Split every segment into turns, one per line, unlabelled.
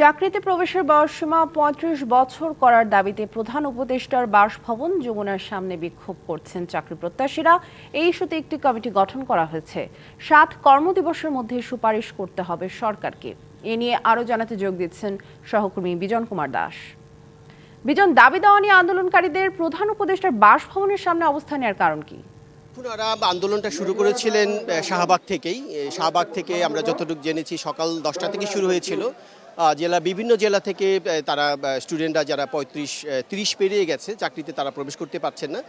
চাকরিতে প্রবেশের বয়সসীমা ৩৫ বছর করার দাবিতে প্রধান উপদেষ্টার বাসভবন যমুনার সামনে বিক্ষোভ করছেন চাকরি প্রত্যাশীরা। এই ইস্যুতে একটি কমিটি গঠন করা হয়েছে। ৭ কর্মদিবসের মধ্যে সুপারিশ করতে হবে সরকারকে। এ নিয়ে আরও জানাতে যোগ দিচ্ছেন সহকর্মী বিজন কুমার দাস। বিজন, দাবি দেওয়া নিয়ে আন্দোলনকারীদের প্রধান উপদেষ্টার বাসভবনের সামনে অবস্থান নেওয়ার কারণ কি?
ওনারা আন্দোলনটা শুরু করেছিলেন শাহবাগ থেকেই। শাহবাগ থেকে আমরা যতটুকু জেনেছি সকাল ১০টা থেকে শুরু হয়েছিল। বিভিন্ন জেলা থেকে তারা স্টুডেন্টরা যারা ৩০ পেরিয়ে গেছে চাকরিতে তারা প্রবেশ করতে পারছেন না,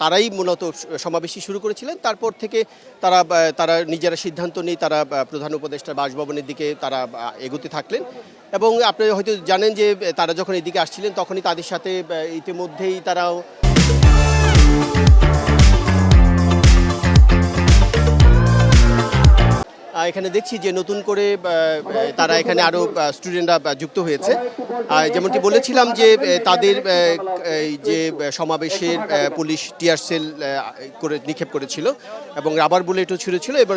তারাই মূলত সমাবেশই শুরু করেছিলেন। তারপর থেকে তারা নিজেরা সিদ্ধান্ত নিয়ে তারা প্রধান উপদেষ্টার বাসভবনের দিকে তারা এগোতে থাকলেন। এবং আপনি হয়তো জানেন যে তারা যখন এদিকে আসছিলেন তখনই তাদের সাথে ইতিমধ্যেই তারাও এখানে দেখছি যে নতুন করে তারা এখানে আরও স্টুডেন্টরা যুক্ত হয়েছে। যেমনটি বলেছিলাম যে তাদের যে সমাবেশের পুলিশ টিয়ার সেল করে নিক্ষেপ করেছিল এবং রাবার বুলেটও ছুঁড়েছিল এবং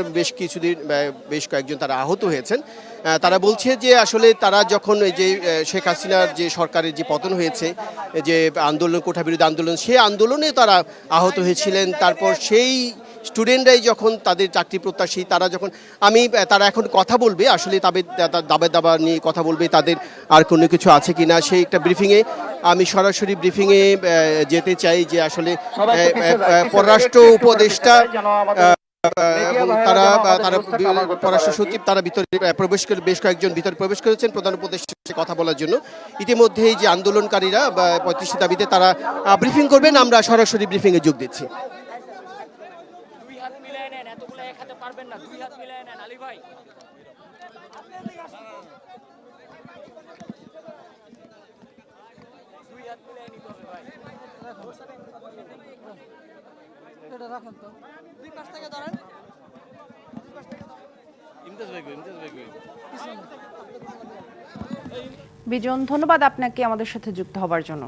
বেশ কয়েকজন তারা আহত হয়েছেন। তারা বলছে যে আসলে তারা যখন এই যে শেখ হাসিনার যে সরকারের যে পতন হয়েছে, যে আন্দোলন, কোটা বিরোধী আন্দোলন, সেই আন্দোলনে তারা আহত হয়েছিলেন। তারপর সেই স্টুডেন্টরাই যখন তাদের চাকরি প্রত্যাশী, তারা এখন কথা বলবে, আসলে তাদের দাবা নিয়ে কথা বলবে, তাদের আর কোনো কিছু আছে কিনা সেই একটা ব্রিফিংয়ে আমি সরাসরি ব্রিফিংয়ে যেতে চাই যে আসলে পররাষ্ট্র উপদেষ্টা এবং তারা পররাষ্ট্র সচিব তারা ভিতরে প্রবেশ করে বেশ কয়েকজন ভিতরে প্রবেশ করেছেন প্রধান উপদেষ্টার সাথে কথা বলার জন্য। ইতিমধ্যেই যে আন্দোলনকারীরা ৩৫ দাবিতে তারা ব্রিফিং করবেন, আমরা সরাসরি ব্রিফিংয়ে যোগ দিচ্ছি।
বিজন, ধন্যবাদ আপনাকে আমাদের সাথে যুক্ত হবার জন্য।